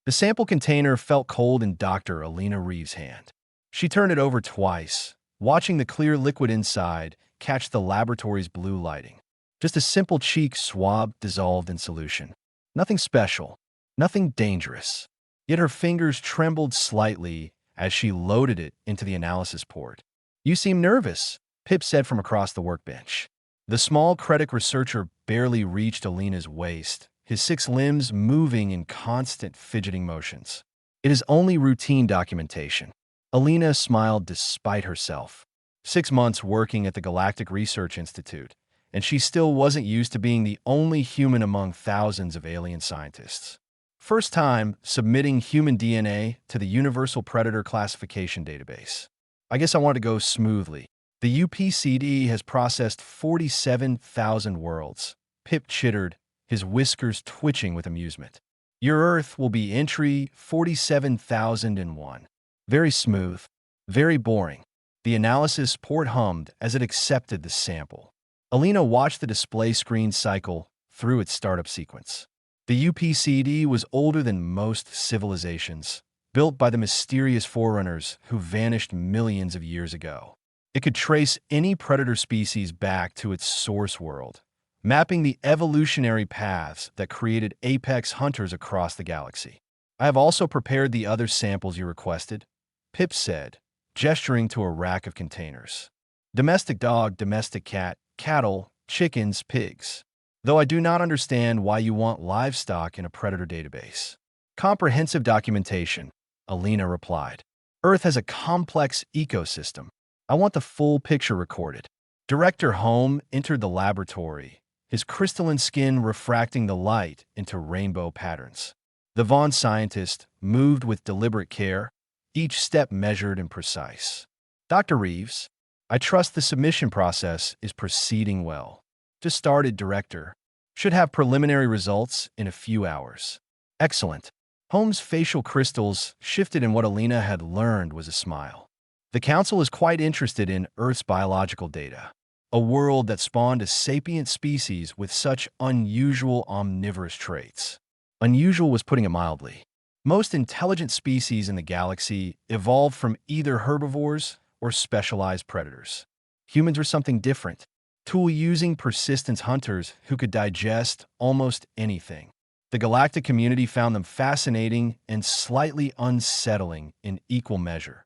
The sample container felt cold in Dr. Alina Reeves' hand. She turned it over twice, watching the clear liquid inside catch the laboratory's blue lighting. Just a simple cheek swab dissolved in solution. Nothing special, nothing dangerous. Yet her fingers trembled slightly as she loaded it into the analysis port. "You seem nervous," Pip said from across the workbench. The small Kretic researcher barely reached Alina's waist, his 6 limbs moving in constant fidgeting motions. "It is only routine documentation." Alina smiled despite herself. 6 months working at the Galactic Research Institute, and she still wasn't used to being the only human among thousands of alien scientists. First time submitting human DNA to the Universal Predator Classification Database. "I guess I want to go smoothly. The UPCD has processed 47,000 worlds." Pip chittered, his whiskers twitching with amusement. "Your Earth will be entry 47,001. Very smooth, very boring." The analysis port hummed as it accepted the sample. Alina watched the display screen cycle through its startup sequence. The UPCD was older than most civilizations, built by the mysterious forerunners who vanished millions of years ago. It could trace any predator species back to its source world, mapping the evolutionary paths that created apex hunters across the galaxy. "I have also prepared the other samples you requested," Pip said, gesturing to a rack of containers. "Domestic dog, domestic cat, cattle, chickens, pigs. Though I do not understand why you want livestock in a predator database." "Comprehensive documentation," Alina replied. "Earth has a complex ecosystem. I want the full picture recorded." Director Holm entered the laboratory, his crystalline skin refracting the light into rainbow patterns. The Vaughn scientist moved with deliberate care, each step measured and precise. "Dr. Reeves, I trust the submission process is proceeding well." "Just started, Director. Should have preliminary results in a few hours." "Excellent." Holmes' facial crystals shifted, and what Alina had learned was a smile. "The Council is quite interested in Earth's biological data, a world that spawned a sapient species with such unusual omnivorous traits." Unusual was putting it mildly. Most intelligent species in the galaxy evolved from either herbivores or specialized predators. Humans were something different, tool-using persistence hunters who could digest almost anything. The galactic community found them fascinating and slightly unsettling in equal measure.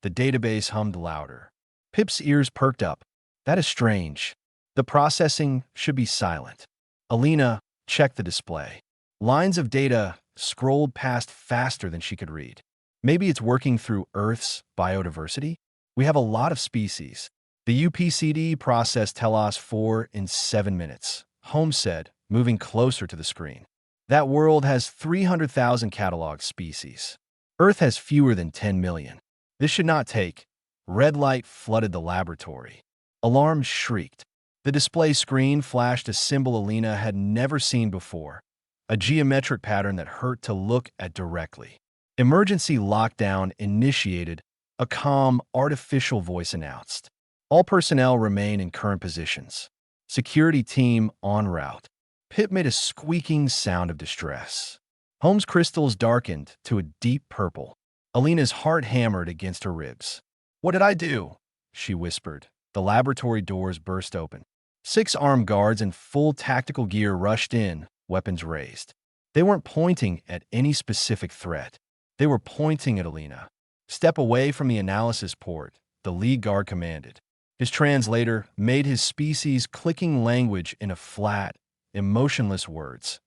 The database hummed louder. Pip's ears perked up. "That is strange. The processing should be silent." Alina checked the display. Lines of data scrolled past faster than she could read. "Maybe it's working through Earth's biodiversity? We have a lot of species." "The UPCD processed Telos 4 in 7 minutes, Holmes said, moving closer to the screen. "That world has 300,000 cataloged species. Earth has fewer than 10 million. This should not take." Red light flooded the laboratory. Alarms shrieked. The display screen flashed a symbol Alina had never seen before, a geometric pattern that hurt to look at directly. "Emergency lockdown initiated," a calm, artificial voice announced. "All personnel remain in current positions. Security team en route." Pip made a squeaking sound of distress. Holmes' crystals darkened to a deep purple. Alina's heart hammered against her ribs. "What did I do?" she whispered. The laboratory doors burst open. 6 armed guards in full tactical gear rushed in, weapons raised. They weren't pointing at any specific threat. They were pointing at Alina. "Step away from the analysis port," the lead guard commanded. His translator made his species clicking language into flat, emotionless words.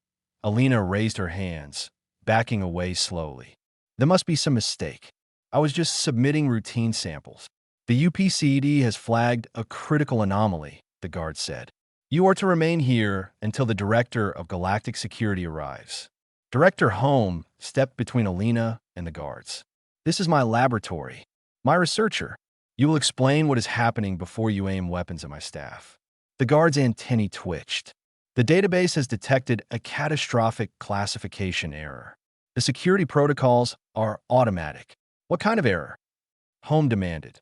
Alina raised her hands, backing away slowly. "There must be some mistake. I was just submitting routine samples." "The UPCD has flagged a critical anomaly," the guard said. "You are to remain here until the Director of Galactic Security arrives." Director Holm stepped between Alina and the guards. "This is my laboratory, my researcher. You will explain what is happening before you aim weapons at my staff." The guard's antennae twitched. "The database has detected a catastrophic classification error. The security protocols are automatic." "What kind of error?" Holm demanded.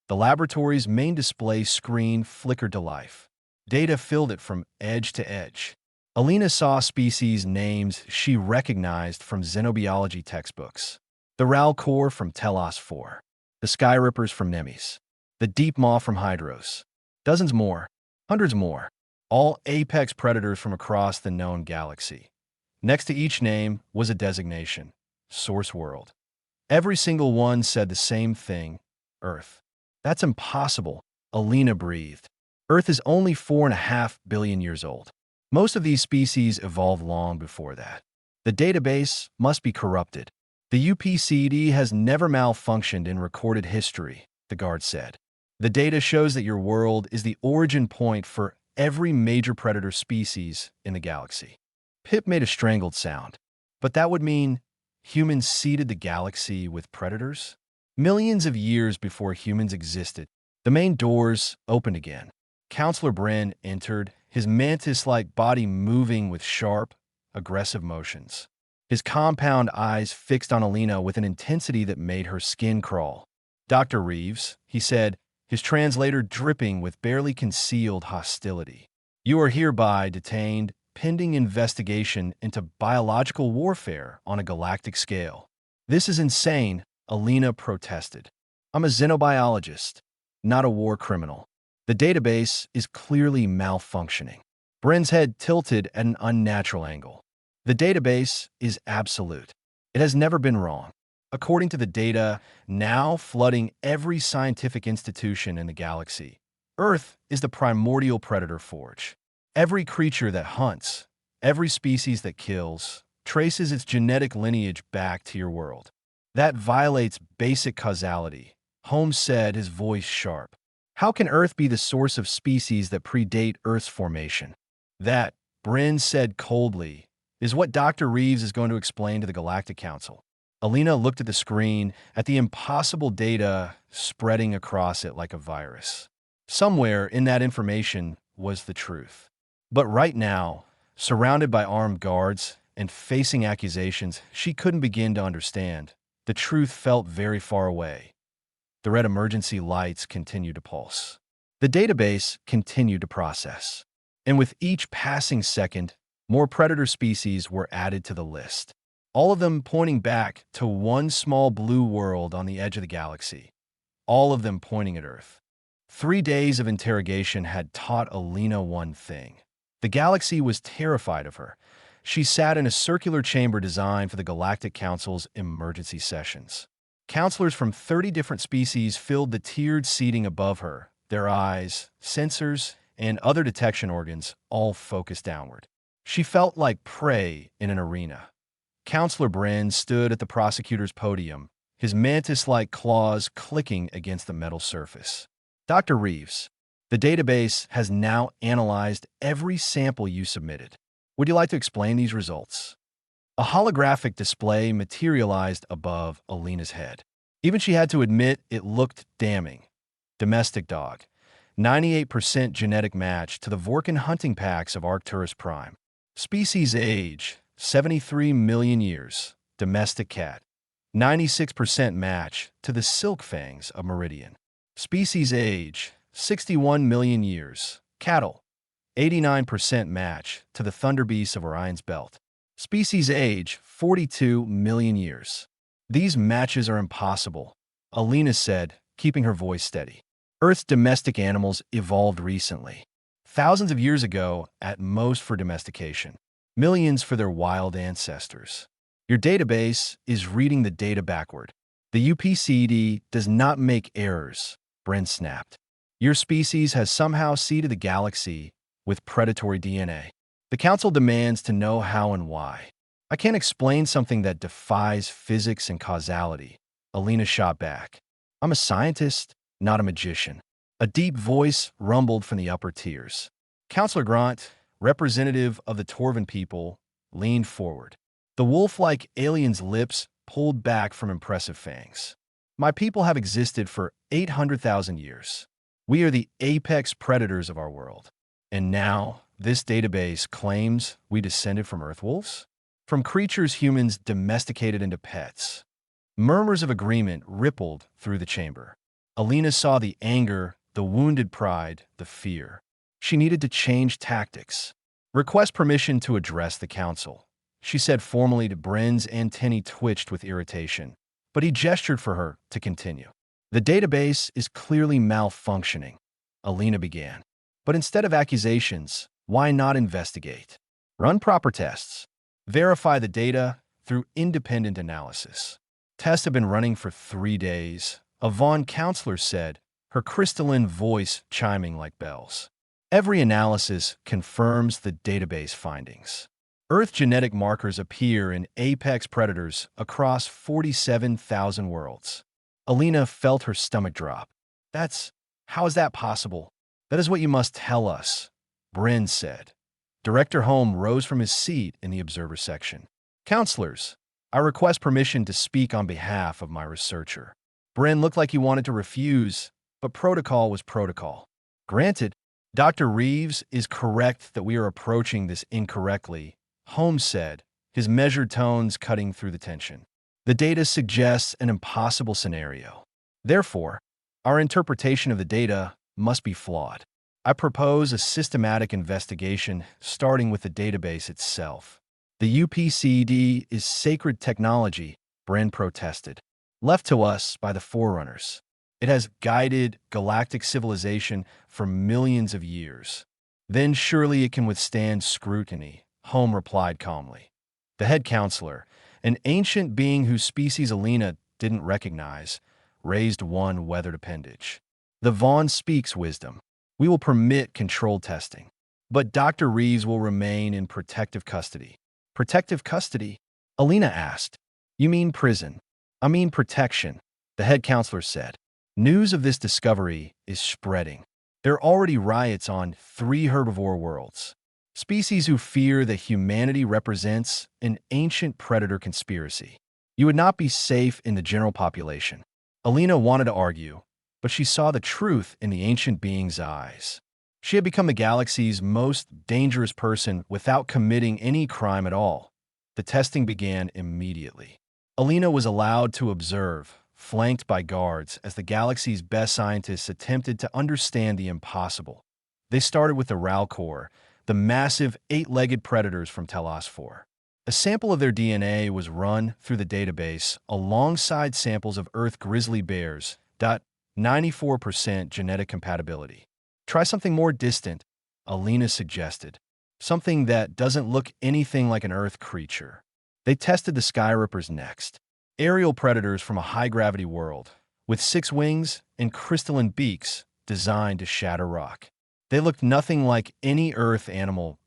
The laboratory's main display screen flickered to life. Data filled it from edge to edge. Alina saw species names she recognized from xenobiology textbooks. The Ralcor from Telos 4, the Skyrippers from Nemes, the Deep Maw from Hydros, dozens more, hundreds more, all apex predators from across the known galaxy. Next to each name was a designation, Source World. Every single one said the same thing, Earth. That's impossible, Alina breathed. Earth is only 4.5 billion years old. Most of these species evolved long before that. The database must be corrupted. The UPCD has never malfunctioned in recorded history, the guard said. The data shows that your world is the origin point for every major predator species in the galaxy. Pip made a strangled sound. But that would mean humans seeded the galaxy with predators? Millions of years before humans existed, the main doors opened again. Counselor Bren entered, his mantis-like body moving with sharp, aggressive motions. His compound eyes fixed on Alina with an intensity that made her skin crawl. "Dr. Reeves," he said, his translator dripping with barely concealed hostility. "You are hereby detained, pending investigation into biological warfare on a galactic scale." "This is insane," Alina protested. "I'm a xenobiologist, not a war criminal. The database is clearly malfunctioning." Bren's head tilted at an unnatural angle. "The database is absolute. It has never been wrong. According to the data now flooding every scientific institution in the galaxy, Earth is the primordial predator forge. Every creature that hunts, every species that kills, traces its genetic lineage back to your world. That violates basic causality," Holmes said, his voice sharp. "How can Earth be the source of species that predate Earth's formation?" "That," Bren said coldly, "is what Dr. Reeves is going to explain to the Galactic Council." Alina looked at the screen, at the impossible data spreading across it like a virus. Somewhere in that information was the truth. But right now, surrounded by armed guards and facing accusations she couldn't begin to understand, the truth felt very far away. The red emergency lights continued to pulse. The database continued to process. And with each passing second, more predator species were added to the list. All of them pointing back to one small blue world on the edge of the galaxy. All of them pointing at Earth. 3 days of interrogation had taught Alina one thing. The galaxy was terrified of her. She sat in a circular chamber designed for the Galactic Council's emergency sessions. Counselors from 30 different species filled the tiered seating above her, their eyes, sensors, and other detection organs all focused downward. She felt like prey in an arena. Counselor Bren stood at the prosecutor's podium, his mantis-like claws clicking against the metal surface. "Dr. Reeves, the database has now analyzed every sample you submitted. Would you like to explain these results?" A holographic display materialized above Alina's head. Even she had to admit it looked damning. Domestic dog. 98% genetic match to the Vorkan hunting packs of Arcturus Prime. Species age, 73 million years. Domestic cat. 96% match to the Silk Fangs of Meridian. Species age, 61 million years. Cattle. 89% match to the Thunderbeasts of Orion's Belt. Species age, 42 million years. "These matches are impossible," Alina said, keeping her voice steady. "Earth's domestic animals evolved recently. Thousands of years ago, at most for domestication. Millions for their wild ancestors. Your database is reading the data backward. The UPCD does not make errors," Brent snapped. "Your species has somehow seeded the galaxy with predatory DNA. The Council demands to know how and why." "I can't explain something that defies physics and causality," Alina shot back. "I'm a scientist, not a magician." A deep voice rumbled from the upper tiers. Counselor Grant, representative of the Torvan people, leaned forward. The wolf-like alien's lips pulled back from impressive fangs. "My people have existed for 800,000 years. We are the apex predators of our world. And now, this database claims we descended from Earthwolves? From creatures humans domesticated into pets." Murmurs of agreement rippled through the chamber. Alina saw the anger, the wounded pride, the fear. She needed to change tactics. Request permission to address the council, she said formally to Bryn's antennae twitched with irritation, but he gestured for her to continue. The database is clearly malfunctioning, Alina began. But instead of accusations, why not investigate? Run proper tests. Verify the data through independent analysis. Tests have been running for 3 days, a Vaughn counselor said, her crystalline voice chiming like bells. Every analysis confirms the database findings. Earth genetic markers appear in apex predators across 47,000 worlds. Alina felt her stomach drop. How is that possible? That is what you must tell us, Bryn said. Director Holm rose from his seat in the observer section. Counselors, I request permission to speak on behalf of my researcher. Bryn looked like he wanted to refuse, but protocol was protocol. Granted, Dr. Reeves is correct that we are approaching this incorrectly, Holmes said, his measured tones cutting through the tension. The data suggests an impossible scenario. Therefore, our interpretation of the data must be flawed. I propose a systematic investigation starting with the database itself. The UPCD is sacred technology, Bryn protested, left to us by the Forerunners. It has guided galactic civilization for millions of years. Then surely it can withstand scrutiny, Holm replied calmly. The head counselor, an ancient being whose species Alina didn't recognize, raised one weathered appendage. The Vaughn speaks wisdom. We will permit controlled testing. But Dr. Reeves will remain in protective custody. Protective custody? Alina asked. You mean prison? I mean protection, the head counselor said. News of this discovery is spreading. There are already riots on 3 herbivore worlds. Species who fear that humanity represents an ancient predator conspiracy. You would not be safe in the general population. Alina wanted to argue, but she saw the truth in the ancient being's eyes. She had become the galaxy's most dangerous person without committing any crime at all. The testing began immediately. Alina was allowed to observe, flanked by guards, as the galaxy's best scientists attempted to understand the impossible. They started with the Ralcor, the massive 8-legged predators from Telos 4. A sample of their DNA was run through the database alongside samples of Earth grizzly bears. 94% genetic compatibility. Try something more distant, Alina suggested. Something that doesn't look anything like an Earth creature. They tested the Skyrippers next. Aerial predators from a high-gravity world, with 6 wings and crystalline beaks designed to shatter rock. They looked nothing like any Earth animal.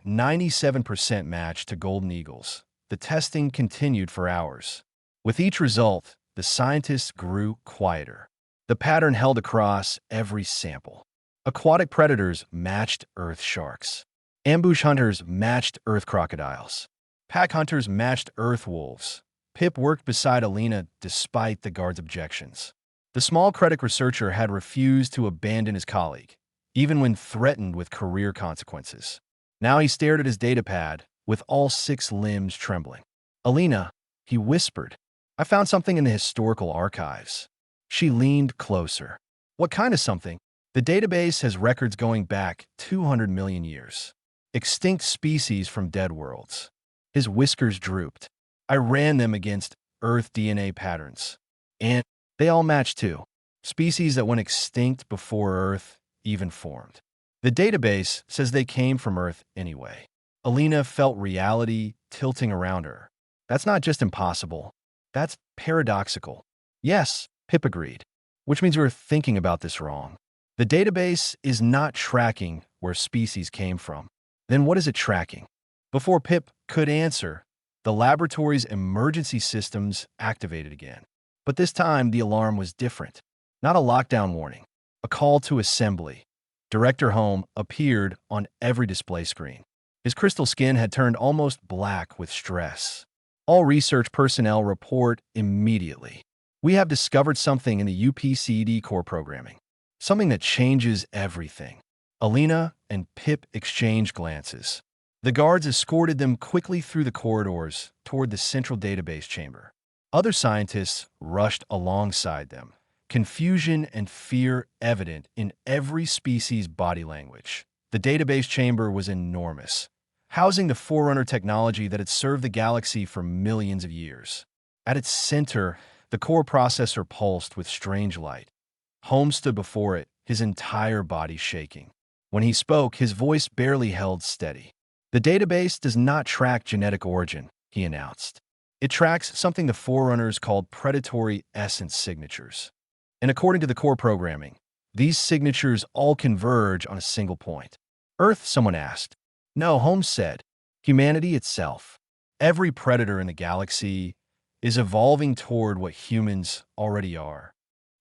97% match to golden eagles. The testing continued for hours. With each result, the scientists grew quieter. The pattern held across every sample. Aquatic predators matched Earth sharks. Ambush hunters matched Earth crocodiles. Pack hunters matched Earth wolves. Pip worked beside Alina despite the guard's objections. The small critic researcher had refused to abandon his colleague, even when threatened with career consequences. Now he stared at his datapad, with all 6 limbs trembling. Alina, he whispered, I found something in the historical archives. She leaned closer. What kind of something? The database has records going back 200 million years. Extinct species from dead worlds. His whiskers drooped. I ran them against Earth DNA patterns. And they all match too. Species that went extinct before Earth even formed. The database says they came from Earth anyway. Alina felt reality tilting around her. That's not just impossible. That's paradoxical. Yes, Pip agreed, which means we're thinking about this wrong. The database is not tracking where species came from. Then what is it tracking? Before Pip could answer, the laboratory's emergency systems activated again. But this time, the alarm was different. Not a lockdown warning, a call to assembly. Director Holm appeared on every display screen. His crystal skin had turned almost black with stress. All research personnel report immediately. We have discovered something in the UPCD core programming. Something that changes everything. Alina and Pip exchanged glances. The guards escorted them quickly through the corridors toward the central database chamber. Other scientists rushed alongside them, confusion and fear evident in every species' body language. The database chamber was enormous, housing the Forerunner technology that had served the galaxy for millions of years. At its center, the core processor pulsed with strange light. Holmes stood before it, his entire body shaking. When he spoke, his voice barely held steady. The database does not track genetic origin, he announced. It tracks something the Forerunners called predatory essence signatures. And according to the core programming, these signatures all converge on a single point. Earth, someone asked. No, Holmes said. Humanity itself. Every predator in the galaxy is evolving toward what humans already are.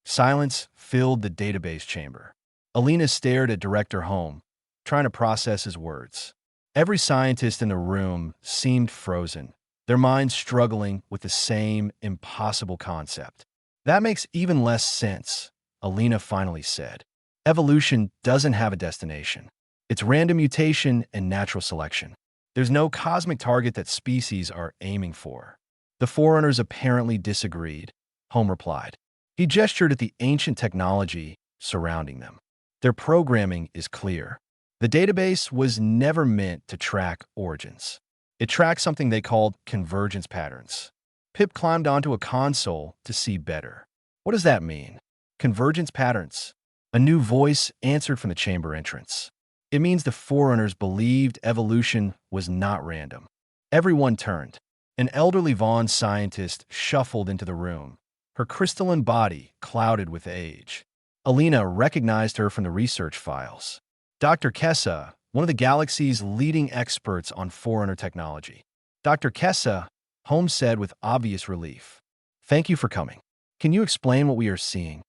Silence filled the database chamber. Alina stared at Director Holmes, trying to process his words. Every scientist in the room seemed frozen, their minds struggling with the same impossible concept. That makes even less sense, Alina finally said. Evolution doesn't have a destination. It's random mutation and natural selection. There's no cosmic target that species are aiming for. The Forerunners apparently disagreed, Holmes replied. He gestured at the ancient technology surrounding them. Their programming is clear. The database was never meant to track origins. It tracked something they called convergence patterns. Pip climbed onto a console to see better. What does that mean? Convergence patterns. A new voice answered from the chamber entrance. It means the Forerunners believed evolution was not random. Everyone turned. An elderly Vaughn scientist shuffled into the room, her crystalline body clouded with age. Alina recognized her from the research files. Dr. Kessa, one of the galaxy's leading experts on Forerunner technology. Dr. Kessa, Holmes said with obvious relief. Thank you for coming. Can you explain what we are seeing?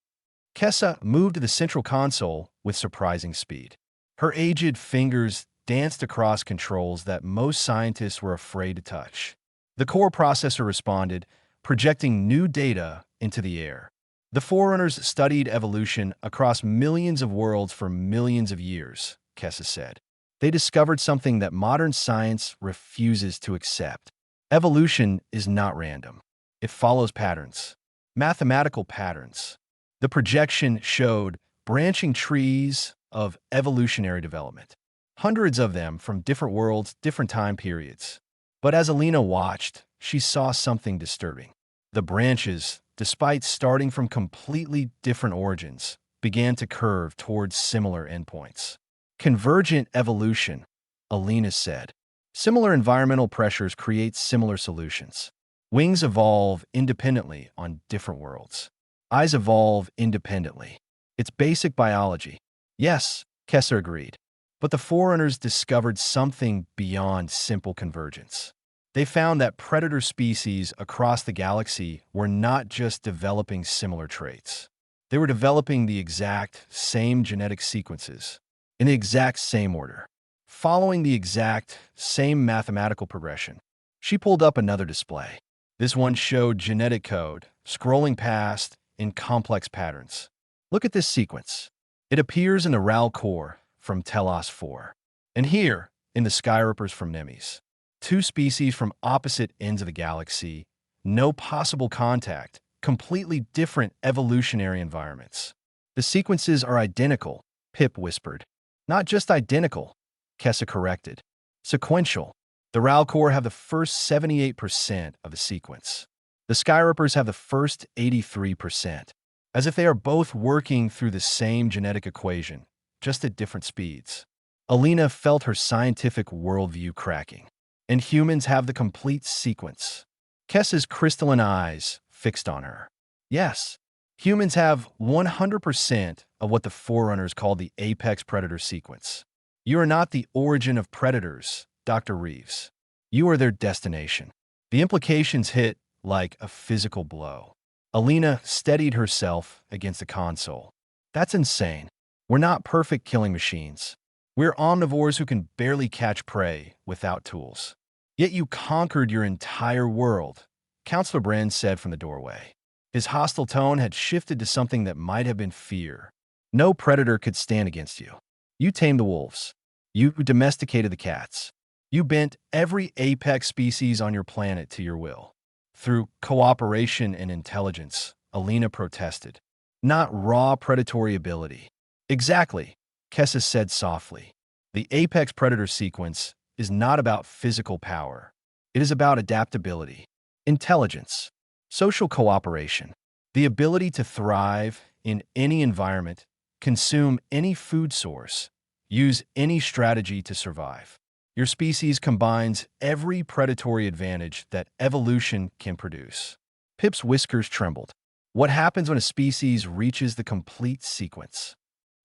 Kessa moved to the central console with surprising speed. Her aged fingers danced across controls that most scientists were afraid to touch. The core processor responded, projecting new data into the air. The Forerunners studied evolution across millions of worlds for millions of years, Kessa said. They discovered something that modern science refuses to accept. Evolution is not random. It follows patterns, mathematical patterns. The projection showed branching trees of evolutionary development, hundreds of them from different worlds, different time periods. But as Alina watched, she saw something disturbing. The branches, despite starting from completely different origins, began to curve towards similar endpoints. Convergent evolution, Alina said. Similar environmental pressures create similar solutions. Wings evolve independently on different worlds. Eyes evolve independently. It's basic biology. Yes, Kessa agreed. But the Forerunners discovered something beyond simple convergence. They found that predator species across the galaxy were not just developing similar traits. They were developing the exact same genetic sequences, in the exact same order, following the exact same mathematical progression. She pulled up another display. This one showed genetic code, scrolling past in complex patterns. Look at this sequence. It appears in the RAL core from Telos 4, and here in the Skyrippers from Nemes. Two species from opposite ends of the galaxy, no possible contact, completely different evolutionary environments. The sequences are identical, Pip whispered. Not just identical, Kessa corrected. Sequential. The RAL core have the first 78% of the sequence. The Skyrippers have the first 83%, as if they are both working through the same genetic equation, just at different speeds. Alina felt her scientific worldview cracking. And humans have the complete sequence. Kessa's crystalline eyes fixed on her. Yes, humans have 100% of what the Forerunners call the apex predator sequence. You are not the origin of predators, Dr. Reeves. You are their destination. The implications hit like a physical blow. Alina steadied herself against the console. That's insane. We're not perfect killing machines. We're omnivores who can barely catch prey without tools. Yet you conquered your entire world, Counselor Brand said from the doorway. His hostile tone had shifted to something that might have been fear. No predator could stand against you. You tamed the wolves. You domesticated the cats. You bent every apex species on your planet to your will. Through cooperation and intelligence, Alina protested. Not raw predatory ability. Exactly, Kessa said softly. The apex predator sequence is not about physical power. It is about adaptability, intelligence, social cooperation, the ability to thrive in any environment, consume any food source, use any strategy to survive. Your species combines every predatory advantage that evolution can produce. Pip's whiskers trembled. What happens when a species reaches the complete sequence?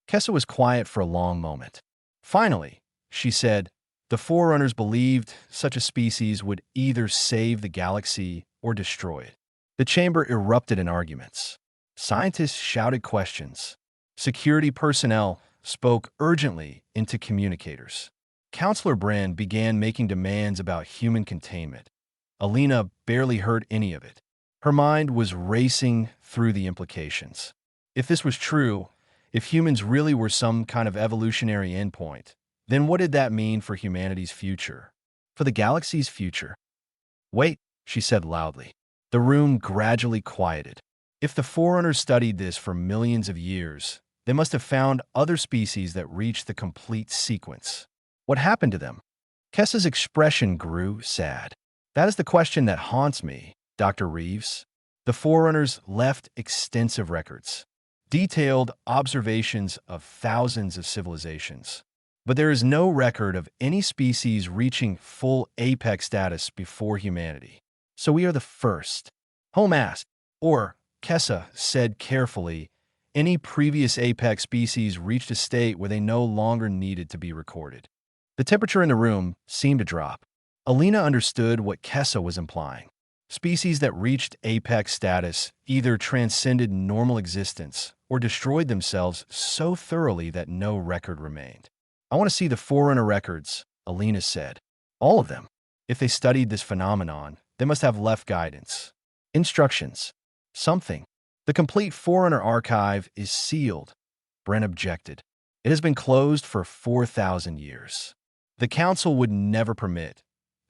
Kessa was quiet for a long moment. Finally, she said, the Forerunners believed such a species would either save the galaxy or destroy it. The chamber erupted in arguments. Scientists shouted questions. Security personnel spoke urgently into communicators. Counselor Bren began making demands about human containment. Alina barely heard any of it. Her mind was racing through the implications. If this was true, if humans really were some kind of evolutionary endpoint, then what did that mean for humanity's future? For the galaxy's future? Wait, she said loudly. The room gradually quieted. If the Forerunners studied this for millions of years, they must have found other species that reached the complete sequence. What happened to them? Kessa's expression grew sad. That is the question that haunts me, Dr. Reeves. The Forerunners left extensive records, detailed observations of thousands of civilizations. But there is no record of any species reaching full apex status before humanity. So we are the first. Holm asked, or, Kessa said carefully, any previous apex species reached a state where they no longer needed to be recorded. The temperature in the room seemed to drop. Alina understood what Kessa was implying. Species that reached apex status either transcended normal existence or destroyed themselves so thoroughly that no record remained. I want to see the Forerunner records, Alina said. All of them. If they studied this phenomenon, they must have left guidance. Instructions. Something. The complete Forerunner archive is sealed, Bren objected. It has been closed for 4,000 years. The Council would never permit.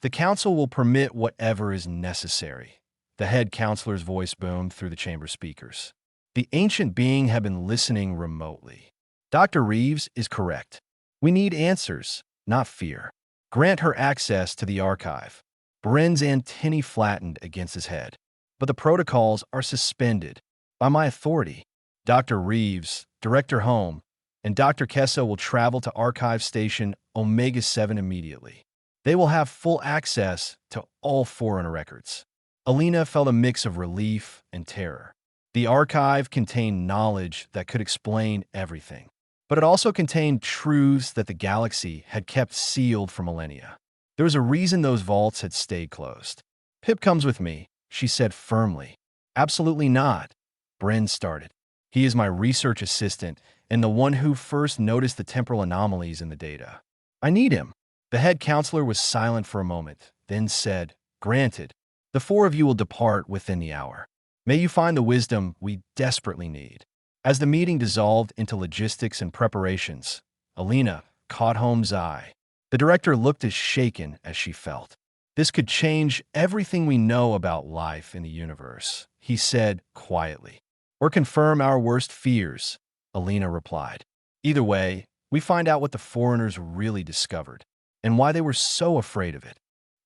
The Council will permit whatever is necessary. The head counselor's voice boomed through the chamber speakers. The ancient being had been listening remotely. Dr. Reeves is correct. We need answers, not fear. Grant her access to the archive. Bren's antennae flattened against his head. But the protocols are suspended. By my authority, Dr. Reeves, Director Holm, and Dr. Kessa will travel to Archive Station Omega-7 immediately. They will have full access to all Forerunner records. Alina felt a mix of relief and terror. The archive contained knowledge that could explain everything, but it also contained truths that the galaxy had kept sealed for millennia. There was a reason those vaults had stayed closed. Pip comes with me, she said firmly. Absolutely not, Bren started. He is my research assistant and the one who first noticed the temporal anomalies in the data. I need him. The head counselor was silent for a moment, then said, Granted. The four of you will depart within the hour. May you find the wisdom we desperately need. As the meeting dissolved into logistics and preparations, Alina caught Holmes' eye. The director looked as shaken as she felt. This could change everything we know about life in the universe, he said quietly. Or confirm our worst fears, Alina replied. Either way, we find out what the Forerunners really discovered, and why they were so afraid of it.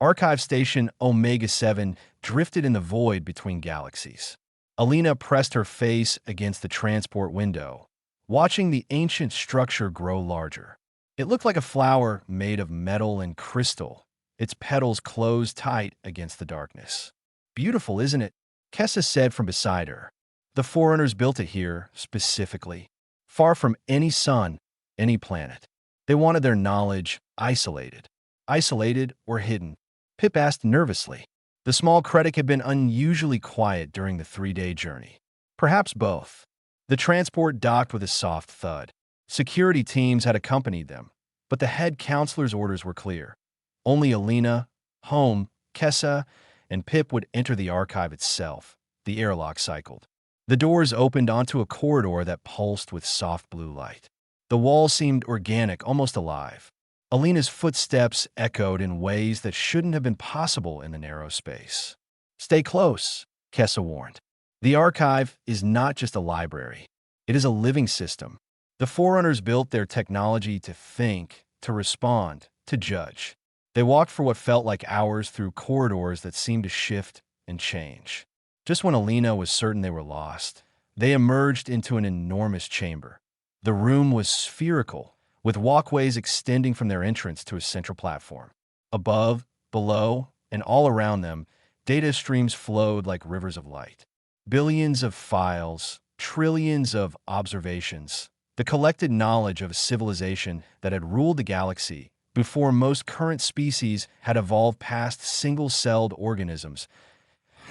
Archive Station Omega-7 drifted in the void between galaxies. Alina pressed her face against the transport window, watching the ancient structure grow larger. It looked like a flower made of metal and crystal, its petals closed tight against the darkness. Beautiful, isn't it? Kessa said from beside her. The Forerunners built it here, specifically, far from any sun, any planet. They wanted their knowledge isolated. Isolated or hidden? Pip asked nervously. The small Kretic had been unusually quiet during the 3-day journey. Perhaps both. The transport docked with a soft thud. Security teams had accompanied them, but the head counselor's orders were clear. Only Alina, Holm, Kessa, and Pip would enter the archive itself. The airlock cycled. The doors opened onto a corridor that pulsed with soft blue light. The walls seemed organic, almost alive. Alina's footsteps echoed in ways that shouldn't have been possible in the narrow space. Stay close, Kessa warned. The archive is not just a library. It is a living system. The Forerunners built their technology to think, to respond, to judge. They walked for what felt like hours through corridors that seemed to shift and change. Just when Alina was certain they were lost, they emerged into an enormous chamber. The room was spherical, with walkways extending from their entrance to a central platform. Above, below, and all around them, data streams flowed like rivers of light. Billions of files, trillions of observations, the collected knowledge of a civilization that had ruled the galaxy before most current species had evolved past single-celled organisms.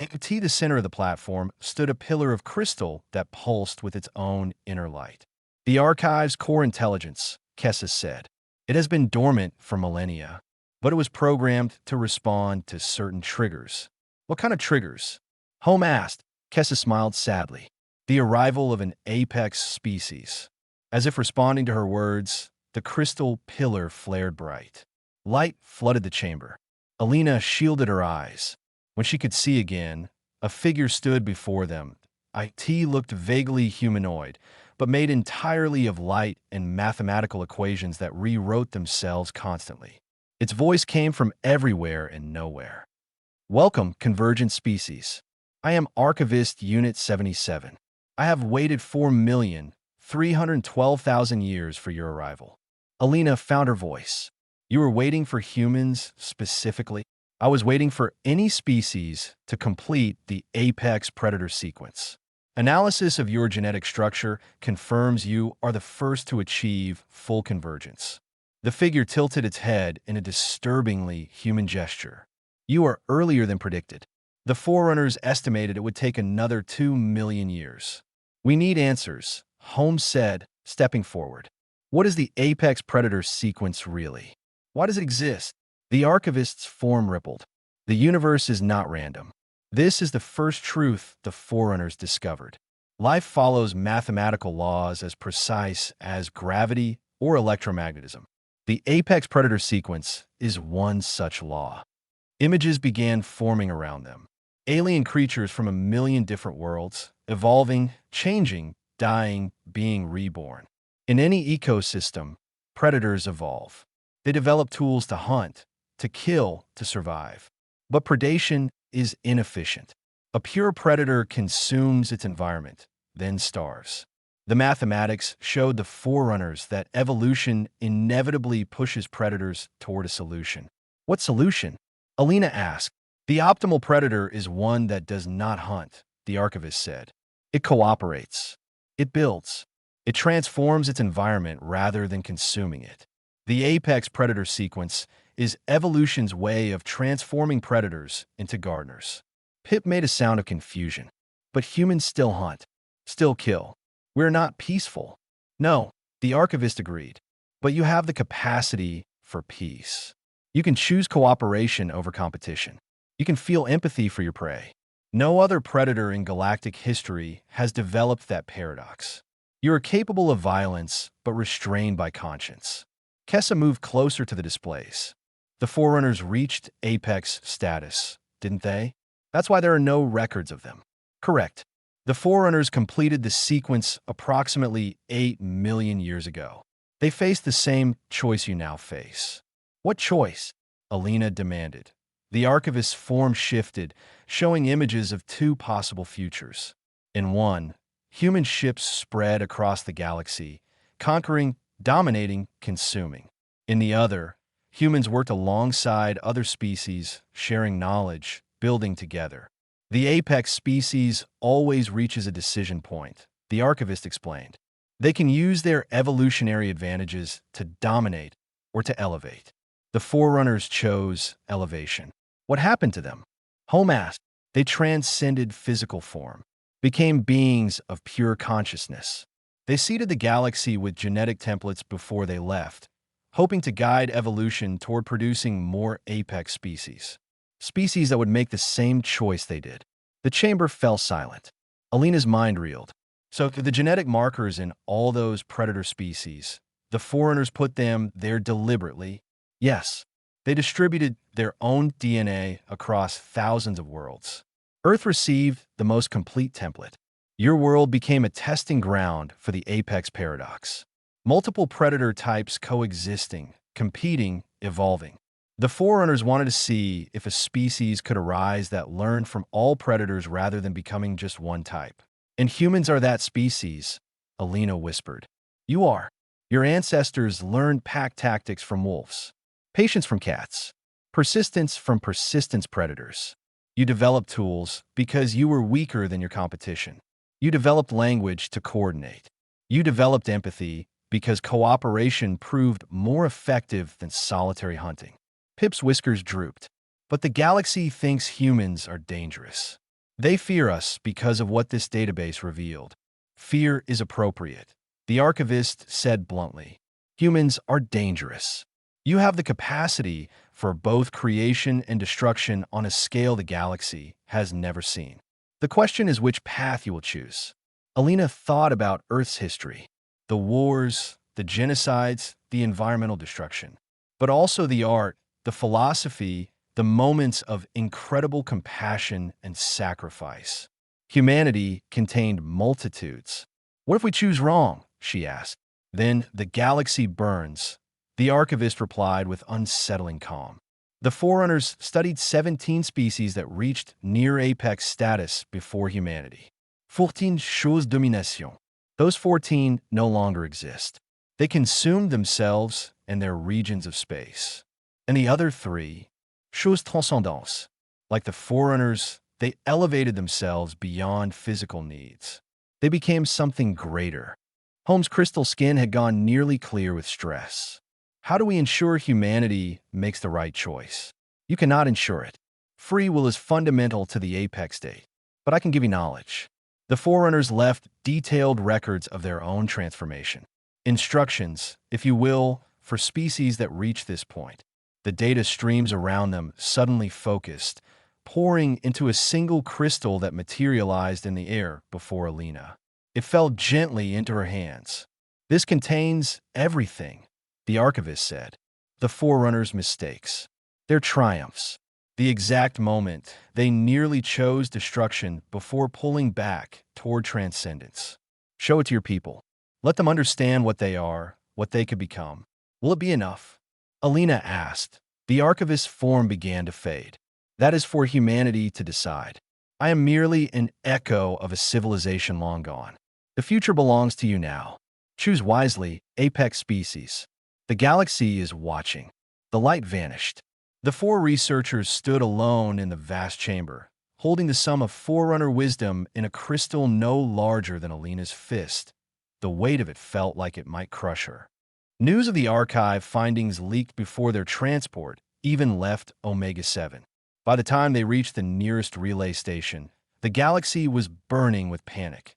At the center of the platform stood a pillar of crystal that pulsed with its own inner light. The archive's core intelligence, Kessis said. It has been dormant for millennia, but it was programmed to respond to certain triggers. What kind of triggers? Holmes asked. Kessis smiled sadly. The arrival of an apex species. As if responding to her words, the crystal pillar flared bright. Light flooded the chamber. Alina shielded her eyes. When she could see again, a figure stood before them. It looked vaguely humanoid, but made entirely of light and mathematical equations that rewrote themselves constantly. Its voice came from everywhere and nowhere. Welcome, convergent species. I am Archivist Unit 77. I have waited 4,312,000 years for your arrival. Alina found her voice. You were waiting for humans, specifically? I was waiting for any species to complete the apex predator sequence. Analysis of your genetic structure confirms you are the first to achieve full convergence. The figure tilted its head in a disturbingly human gesture. You are earlier than predicted. The Forerunners estimated it would take another 2 million years. We need answers, Holmes said, stepping forward. What is the apex predator sequence really? Why does it exist? The archivist's form rippled. The universe is not random. This is the first truth the Forerunners discovered. Life follows mathematical laws as precise as gravity or electromagnetism. The apex predator sequence is one such law. Images began forming around them. Alien creatures from a million different worlds, evolving, changing, dying, being reborn. In any ecosystem, predators evolve. They develop tools to hunt, to kill, to survive. But predation is inefficient. A pure predator consumes its environment, then starves. The mathematics showed the Forerunners that evolution inevitably pushes predators toward a solution. What solution? Alina asked. The optimal predator is one that does not hunt, the archivist said. It cooperates. It builds. It transforms its environment rather than consuming it. The apex predator sequence is evolution's way of transforming predators into gardeners. Pip made a sound of confusion. But humans still hunt, still kill. We're not peaceful. No, the archivist agreed. But you have the capacity for peace. You can choose cooperation over competition. You can feel empathy for your prey. No other predator in galactic history has developed that paradox. You are capable of violence, but restrained by conscience. Kessa moved closer to the displays. The Forerunners reached apex status, didn't they? That's why there are no records of them. Correct. The Forerunners completed the sequence approximately 8 million years ago. They faced the same choice you now face. What choice? Alina demanded. The archivist's form shifted, showing images of 2 possible futures. In one, human ships spread across the galaxy, conquering, dominating, consuming. In the other, humans worked alongside other species, sharing knowledge, building together. The apex species always reaches a decision point, the archivist explained. They can use their evolutionary advantages to dominate or to elevate. The Forerunners chose elevation. What happened to them? Holmes asked. They transcended physical form, became beings of pure consciousness. They seeded the galaxy with genetic templates before they left, hoping to guide evolution toward producing more apex species. Species that would make the same choice they did. The chamber fell silent. Alina's mind reeled. So the genetic markers in all those predator species, the Forerunners put them there deliberately? Yes. They distributed their own DNA across thousands of worlds. Earth received the most complete template. Your world became a testing ground for the apex paradox. Multiple predator types coexisting, competing, evolving. The Forerunners wanted to see if a species could arise that learned from all predators rather than becoming just one type. And humans are that species, Alina whispered. You are. Your ancestors learned pack tactics from wolves, patience from cats, persistence from persistence predators. You developed tools because you were weaker than your competition. You developed language to coordinate. You developed empathy because cooperation proved more effective than solitary hunting. Pip's whiskers drooped. But the galaxy thinks humans are dangerous. They fear us because of what this database revealed. Fear is appropriate, the archivist said bluntly. Humans are dangerous. You have the capacity for both creation and destruction on a scale the galaxy has never seen. The question is which path you will choose. Alina thought about Earth's history, the wars, the genocides, the environmental destruction, but also the art, the philosophy, the moments of incredible compassion and sacrifice. Humanity contained multitudes. What if we choose wrong? She asked. Then the galaxy burns, the archivist replied with unsettling calm. The Forerunners studied 17 species that reached near apex status before humanity. 14 choses domination. Those 14 no longer exist. They consumed themselves and their regions of space. And the other 3, choses transcendance. Like the Forerunners, they elevated themselves beyond physical needs. They became something greater. Holmes' crystal skin had gone nearly clear with stress. How do we ensure humanity makes the right choice? You cannot ensure it. Free will is fundamental to the apex state. But I can give you knowledge. The Forerunners left detailed records of their own transformation. Instructions, if you will, for species that reach this point. The data streams around them suddenly focused, pouring into a single crystal that materialized in the air before Alina. It fell gently into her hands. This contains everything, the archivist said. The Forerunners' mistakes, their triumphs, the exact moment they nearly chose destruction before pulling back toward transcendence. Show it to your people. Let them understand what they are, what they could become. Will it be enough? Alina asked. The archivist's form began to fade. That is for humanity to decide. I am merely an echo of a civilization long gone. The future belongs to you now. Choose wisely, apex species. The galaxy is watching. The light vanished. The 4 researchers stood alone in the vast chamber, holding the sum of Forerunner wisdom in a crystal no larger than Alina's fist. The weight of it felt like it might crush her. News of the archive findings leaked before their transport even left Omega-7. By the time they reached the nearest relay station, the galaxy was burning with panic.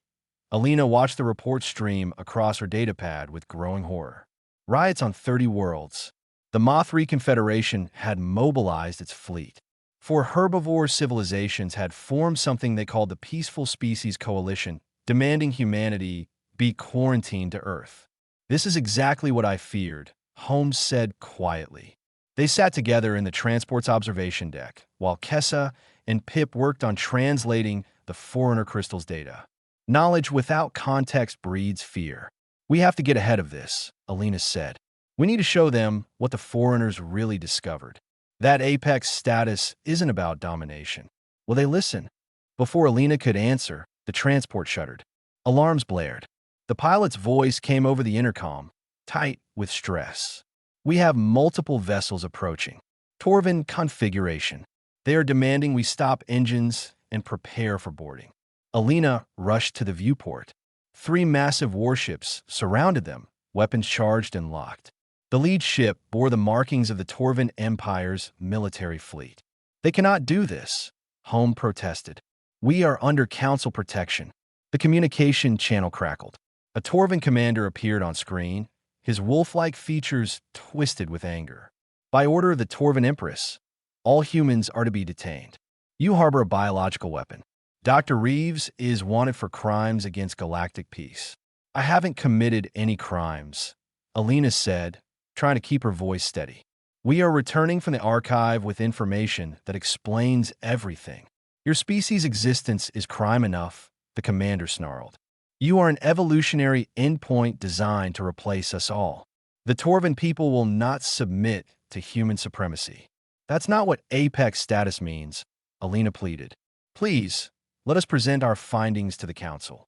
Alina watched the report stream across her datapad with growing horror. Riots on 30 worlds. The Mothri Confederation had mobilized its fleet. 4 herbivore civilizations had formed something they called the Peaceful Species Coalition, demanding humanity be quarantined to Earth. This is exactly what I feared, Holmes said quietly. They sat together in the transport's observation deck, while Kessa and Pip worked on translating the Forerunner crystal's data. Knowledge without context breeds fear. We have to get ahead of this, Alina said. We need to show them what the Forerunners really discovered. That apex status isn't about domination. Will they listen? Before Alina could answer, the transport shuddered. Alarms blared. The pilot's voice came over the intercom, tight with stress. We have multiple vessels approaching. Torvin configuration. They are demanding we stop engines and prepare for boarding. Alina rushed to the viewport. 3 massive warships surrounded them, weapons charged and locked. The lead ship bore the markings of the Torvin Empire's military fleet. They cannot do this, Home protested. We are under council protection. The communication channel crackled. A Torvin commander appeared on screen, his wolf-like features twisted with anger. By order of the Torvin Empress, all humans are to be detained. You harbor a biological weapon. Dr. Reeves is wanted for crimes against galactic peace. I haven't committed any crimes, Alina said, trying to keep her voice steady. We are returning from the archive with information that explains everything. Your species' existence is crime enough, the commander snarled. You are an evolutionary endpoint designed to replace us all. The Torvan people will not submit to human supremacy. That's not what apex status means, Alina pleaded. Please, let us present our findings to the council.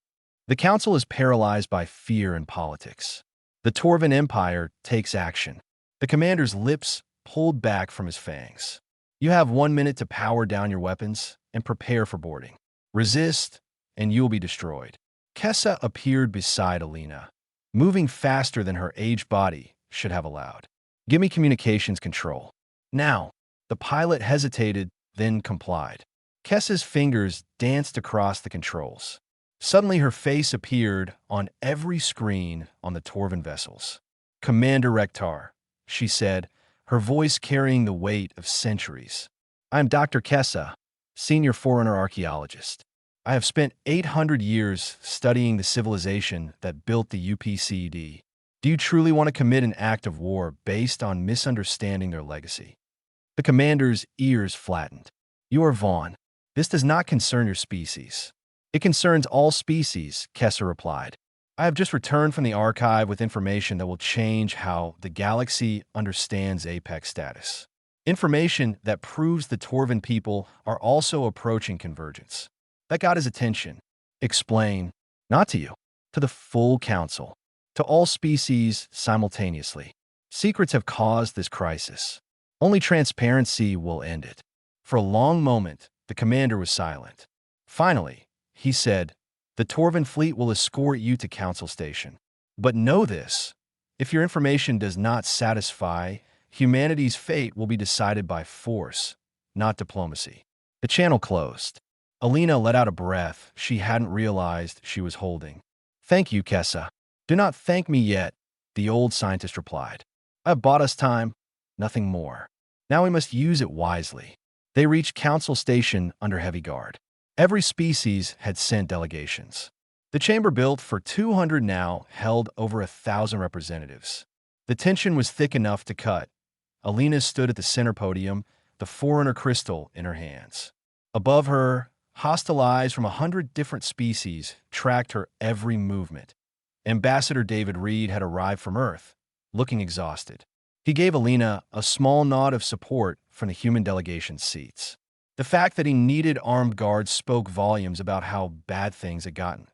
The council is paralyzed by fear and politics. The Torvan Empire takes action. The commander's lips pulled back from his fangs. You have 1 minute to power down your weapons and prepare for boarding. Resist, and you will be destroyed. Kessa appeared beside Alina, moving faster than her aged body should have allowed. Give me communications control. Now. The pilot hesitated, then complied. Kessa's fingers danced across the controls. Suddenly her face appeared on every screen on the Torvan vessels. Commander Rektar, she said, her voice carrying the weight of centuries. I am Dr. Kessa, senior Forerunner archaeologist. I have spent 800 years studying the civilization that built the UPCD. Do you truly want to commit an act of war based on misunderstanding their legacy? The commander's ears flattened. You are Vaughn. This does not concern your species. It concerns all species, Kessa replied. I have just returned from the archive with information that will change how the galaxy understands apex status. Information that proves the Torvan people are also approaching convergence. That got his attention. Explain, not to you, to the full council, to all species simultaneously. Secrets have caused this crisis. Only transparency will end it. For a long moment, the commander was silent. Finally, he said, the Torvan fleet will escort you to Council Station. But know this, if your information does not satisfy, humanity's fate will be decided by force, not diplomacy. The channel closed. Alina let out a breath she hadn't realized she was holding. Thank you, Kessa. Do not thank me yet, the old scientist replied. I have bought us time, nothing more. Now we must use it wisely. They reached Council Station under heavy guard. Every species had sent delegations. The chamber built for 200 now held over 1,000 representatives. The tension was thick enough to cut. Alina stood at the center podium, the Forerunner crystal in her hands. Above her, hostile eyes from 100 different species tracked her every movement. Ambassador David Reed had arrived from Earth, looking exhausted. He gave Alina a small nod of support from the human delegation's seats. The fact that he needed armed guards spoke volumes about how bad things had gotten.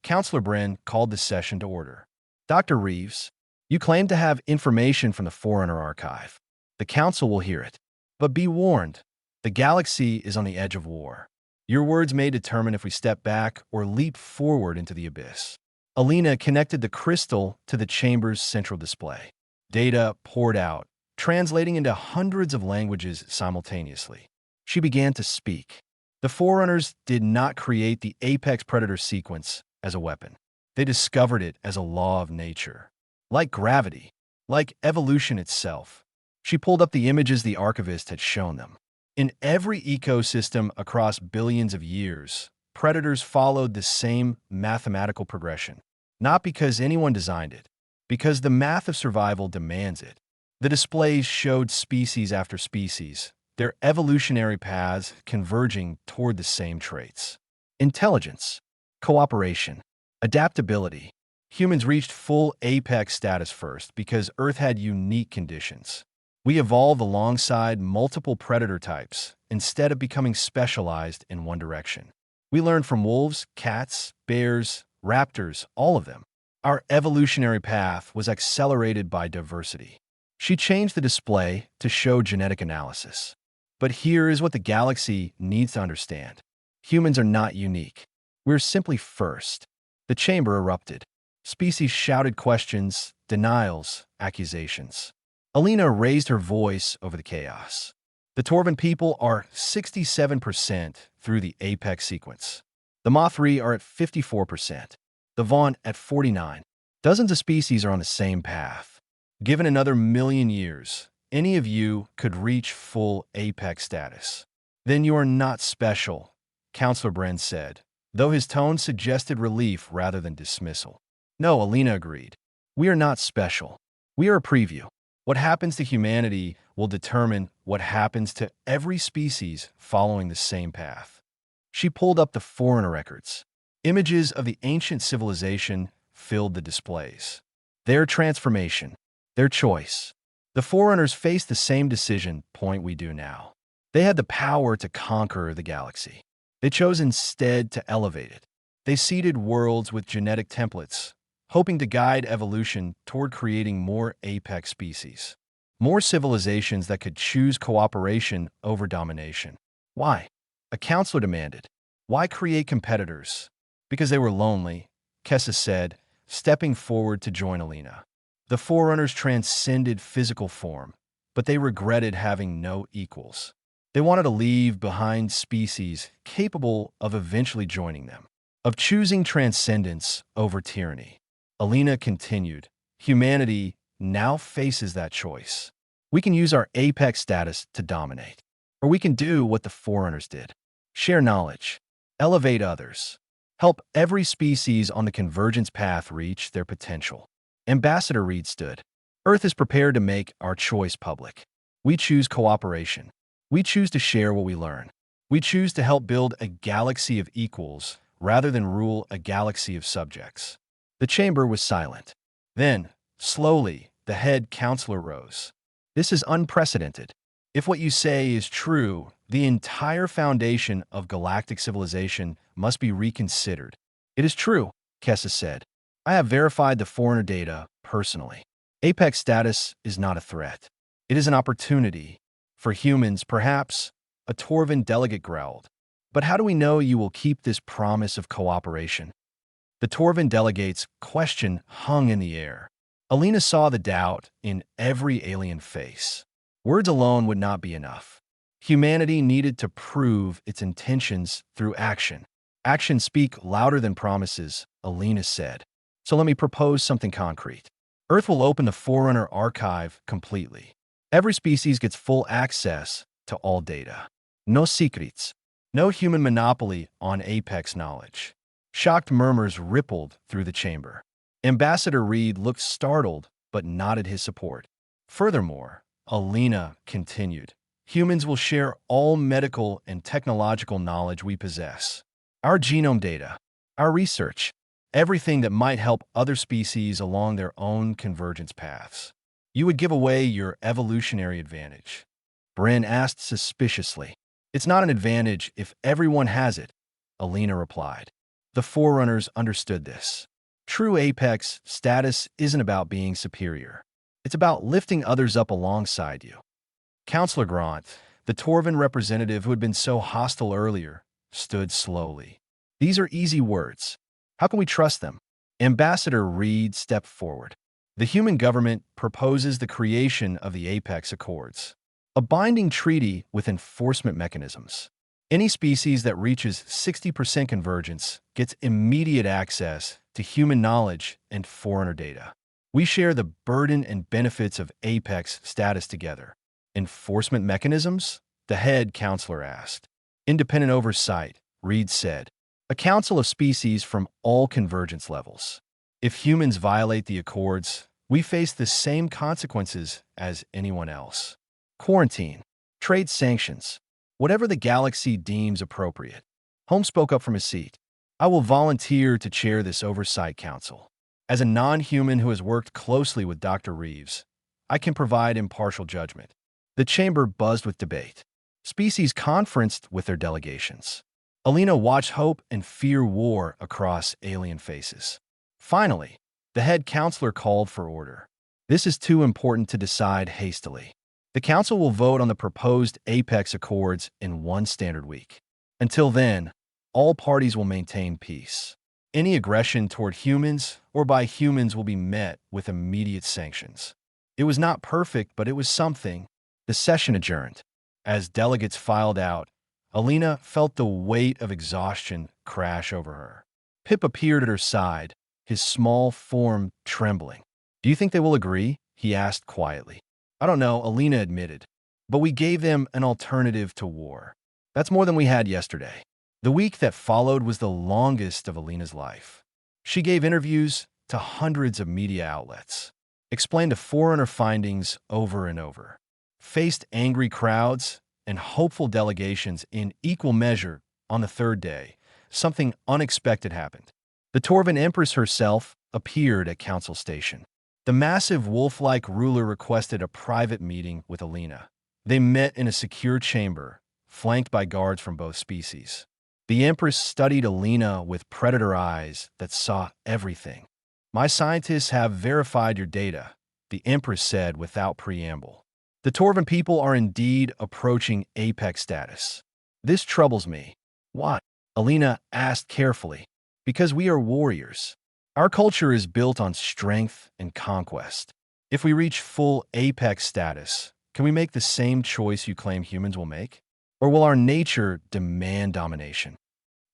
Counselor Bren called the session to order. Dr. Reeves, you claim to have information from the Forerunner archive. The Council will hear it. But be warned, the galaxy is on the edge of war. Your words may determine if we step back or leap forward into the abyss. Alina connected the crystal to the chamber's central display. Data poured out, translating into hundreds of languages simultaneously. She began to speak. The Forerunners did not create the apex predator sequence as a weapon. They discovered it as a law of nature. Like gravity, like evolution itself. She pulled up the images the archivist had shown them. In every ecosystem across billions of years, predators followed the same mathematical progression. Not because anyone designed it, because the math of survival demands it. The displays showed species after species, their evolutionary paths converging toward the same traits. Intelligence, cooperation, adaptability. Humans reached full apex status first because Earth had unique conditions. We evolved alongside multiple predator types instead of becoming specialized in one direction. We learned from wolves, cats, bears, raptors, all of them. Our evolutionary path was accelerated by diversity. She changed the display to show genetic analysis. But here is what the galaxy needs to understand. Humans are not unique. We're simply first. The chamber erupted. Species shouted questions, denials, accusations. Alina raised her voice over the chaos. The Torvan people are 67% through the apex sequence. The Mothri are at 54%. The Vaughn at 49. Dozens of species are on the same path. Given another 1,000,000 years, any of you could reach full apex status. Then you are not special, Counselor Bren said, though his tone suggested relief rather than dismissal. No, Alina agreed. We are not special. We are a preview. What happens to humanity will determine what happens to every species following the same path. She pulled up the Forerunner records. Images of the ancient civilization filled the displays. Their transformation, Their choice. The Forerunners faced the same decision point we do now. They had the power to conquer the galaxy. They chose instead to elevate it. They seeded worlds with genetic templates, hoping to guide evolution toward creating more apex species. More civilizations that could choose cooperation over domination. Why? A counselor demanded. Why create competitors? Because they were lonely, Kessa said, stepping forward to join Alina. The Forerunners transcended physical form, but they regretted having no equals. They wanted to leave behind species capable of eventually joining them, of choosing transcendence over tyranny. Alina continued, humanity now faces that choice. We can use our apex status to dominate, or we can do what the Forerunners did. Share knowledge, elevate others, help every species on the convergence path reach their potential. Ambassador Reed stood. Earth is prepared to make our choice public. We choose cooperation. We choose to share what we learn. We choose to help build a galaxy of equals rather than rule a galaxy of subjects. The chamber was silent. Then, slowly, the head counselor rose. This is unprecedented. If what you say is true, the entire foundation of galactic civilization must be reconsidered. It is true, Kessa said. I have verified the Foreigner data personally. Apex status is not a threat. It is an opportunity. For humans, perhaps, a Torvan delegate growled. But how do we know you will keep this promise of cooperation? The Torvan delegate's question hung in the air. Alina saw the doubt in every alien face. Words alone would not be enough. Humanity needed to prove its intentions through action. Actions speak louder than promises, Alina said. So let me propose something concrete. Earth will open the Forerunner archive completely. Every species gets full access to all data. No secrets. No human monopoly on apex knowledge. Shocked murmurs rippled through the chamber. Ambassador Reed looked startled but nodded his support. Furthermore, Alina continued, humans will share all medical and technological knowledge we possess. Our genome data, our research, everything that might help other species along their own convergence paths. You would give away your evolutionary advantage. Bryn asked suspiciously. It's not an advantage if everyone has it, Alina replied. The Forerunners understood this. True apex status isn't about being superior. It's about lifting others up alongside you. Counselor Grant, the Torvan representative who had been so hostile earlier, stood slowly. These are easy words. How can we trust them? Ambassador Reed stepped forward. The human government proposes the creation of the Apex Accords, a binding treaty with enforcement mechanisms. Any species that reaches 60% convergence gets immediate access to human knowledge and Foreigner data. We share the burden and benefits of Apex status together. Enforcement mechanisms? The head counselor asked. Independent oversight, Reed said. A council of species from all convergence levels. If humans violate the Accords, we face the same consequences as anyone else. Quarantine, trade sanctions, whatever the galaxy deems appropriate. Holmes spoke up from his seat. I will volunteer to chair this oversight council. As a non-human who has worked closely with Dr. Reeves, I can provide impartial judgment. The chamber buzzed with debate. Species conferenced with their delegations. Alina watched hope and fear war across alien faces. Finally, the head counselor called for order. This is too important to decide hastily. The council will vote on the proposed Apex Accords in one standard week. Until then, all parties will maintain peace. Any aggression toward humans or by humans will be met with immediate sanctions. It was not perfect, but it was something. The session adjourned. As delegates filed out, Alina felt the weight of exhaustion crash over her. Pip appeared at her side, his small form trembling. Do you think they will agree? He asked quietly. I don't know, Alina admitted. But we gave them an alternative to war. That's more than we had yesterday. The week that followed was the longest of Alina's life. She gave interviews to hundreds of media outlets, explained the Forerunner findings over and over, faced angry crowds and hopeful delegations in equal measure. On the third day, something unexpected happened. The Torvan Empress herself appeared at Council Station. The massive wolf-like ruler requested a private meeting with Alina. They met in a secure chamber, flanked by guards from both species. The Empress studied Alina with predator eyes that saw everything. "My scientists have verified your data," the Empress said without preamble. "The Torvan people are indeed approaching apex status. This troubles me." "Why?" Alina asked carefully. "Because we are warriors. Our culture is built on strength and conquest. If we reach full apex status, can we make the same choice you claim humans will make? Or will our nature demand domination?"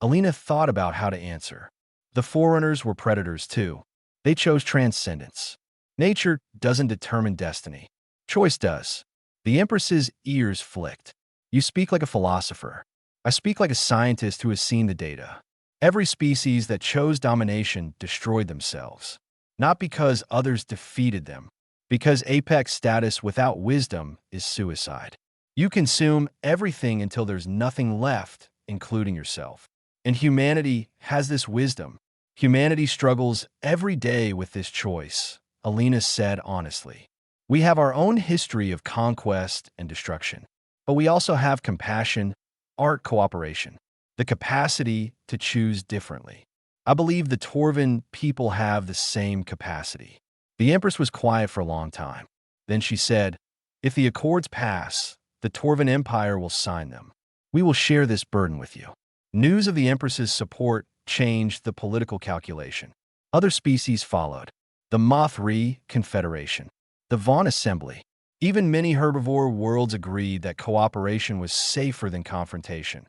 Alina thought about how to answer. The Forerunners were predators too. They chose transcendence. Nature doesn't determine destiny. Choice does. The Empress's ears flicked. "You speak like a philosopher. I speak like a scientist who has seen the data. Every species that chose domination destroyed themselves. Not because others defeated them, because apex status without wisdom is suicide. You consume everything until there's nothing left, including yourself. And humanity has this wisdom. Humanity struggles every day with this choice," Alina said honestly. "We have our own history of conquest and destruction. But we also have compassion, art, cooperation, the capacity to choose differently. I believe the Torvan people have the same capacity." The Empress was quiet for a long time. Then she said, "If the Accords pass, the Torvan Empire will sign them. We will share this burden with you." News of the Empress's support changed the political calculation. Other species followed. The Moth-Ree Confederation, the Vaughn Assembly. Even many herbivore worlds agreed that cooperation was safer than confrontation.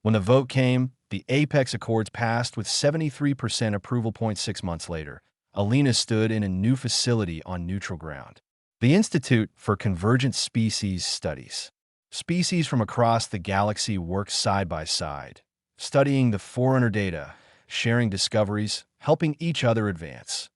When the vote came, the Apex Accords passed with 73% approval. 6 months later, Alina stood in a new facility on neutral ground. The Institute for Convergent Species Studies. Species from across the galaxy worked side by side, studying the Forerunner data, sharing discoveries, helping each other advance.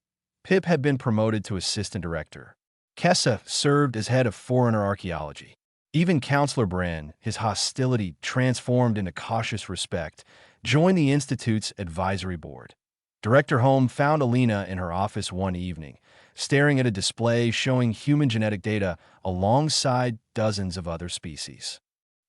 Pip had been promoted to assistant director. Kessa served as head of Forerunner archaeology. Even Counselor Bran, his hostility transformed into cautious respect, joined the Institute's advisory board. Director Holm found Alina in her office one evening, staring at a display showing human genetic data alongside dozens of other species.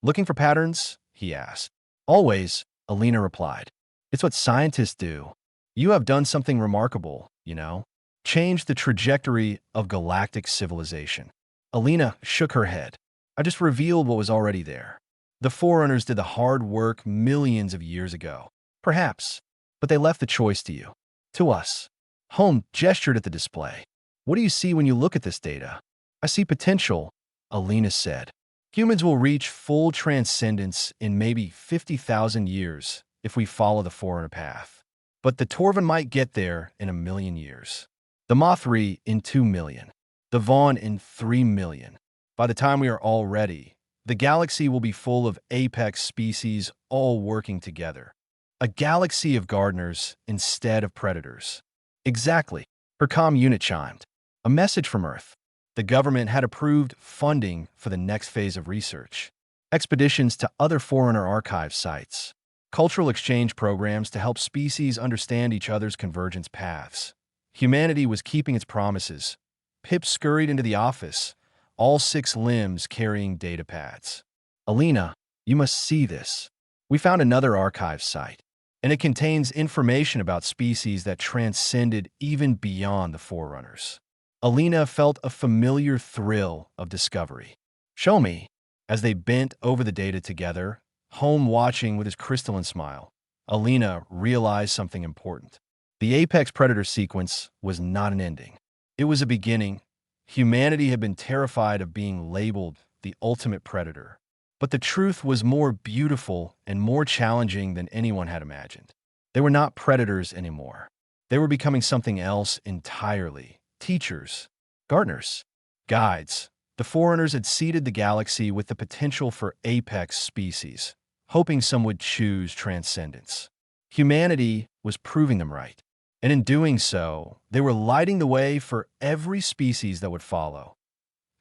"Looking for patterns?" he asked. "Always," Alina replied. "It's what scientists do. You have done something remarkable, you know. Changed the trajectory of galactic civilization." Alina shook her head. "I just revealed what was already there. The Forerunners did the hard work millions of years ago. Perhaps, but they left the choice to you. To us." Holm gestured at the display. "What do you see when you look at this data?" "I see potential," Alina said. "Humans will reach full transcendence in maybe 50,000 years if we follow the Forerunner path. But the Torvan might get there in 1,000,000 years. The Moth-Ree in 2,000,000. The Vaughn in 3,000,000. By the time we are all ready, the galaxy will be full of apex species all working together. A galaxy of gardeners instead of predators." "Exactly," her comm unit chimed. "A message from Earth. The government had approved funding for the next phase of research. Expeditions to other Forerunner archive sites. Cultural exchange programs to help species understand each other's convergence paths. Humanity was keeping its promises." Pip scurried into the office, all 6 limbs carrying data pads. "Alina, you must see this. We found another archive site, and it contains information about species that transcended even beyond the Forerunners." Alina felt a familiar thrill of discovery. "Show me." As they bent over the data together, Holm watching with his crystalline smile, Alina realized something important. The apex predator sequence was not an ending. It was a beginning. Humanity had been terrified of being labeled the ultimate predator. But the truth was more beautiful and more challenging than anyone had imagined. They were not predators anymore. They were becoming something else entirely. Teachers, gardeners, guides. The Forerunners had seeded the galaxy with the potential for apex species, hoping some would choose transcendence. Humanity was proving them right. And in doing so, they were lighting the way for every species that would follow.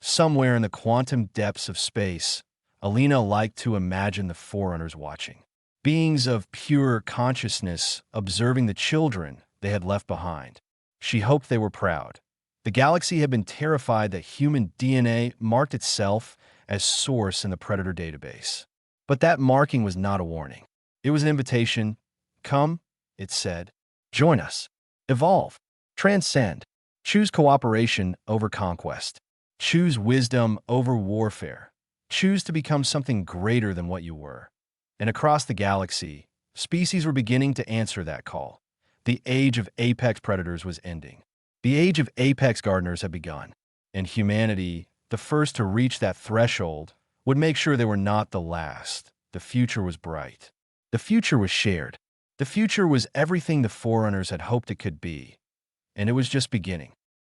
Somewhere in the quantum depths of space, Alina liked to imagine the Forerunners watching. Beings of pure consciousness observing the children they had left behind. She hoped they were proud. The galaxy had been terrified that human DNA marked itself as source in the Predator database. But that marking was not a warning. It was an invitation. Come, it said. Join us. Evolve. Transcend. Choose cooperation over conquest. Choose wisdom over warfare. Choose to become something greater than what you were. And across the galaxy, species were beginning to answer that call. The age of apex predators was ending. The age of apex gardeners had begun. And humanity, the first to reach that threshold, would make sure they were not the last. The future was bright. The future was shared. The future was everything the Forerunners had hoped it could be. And it was just beginning.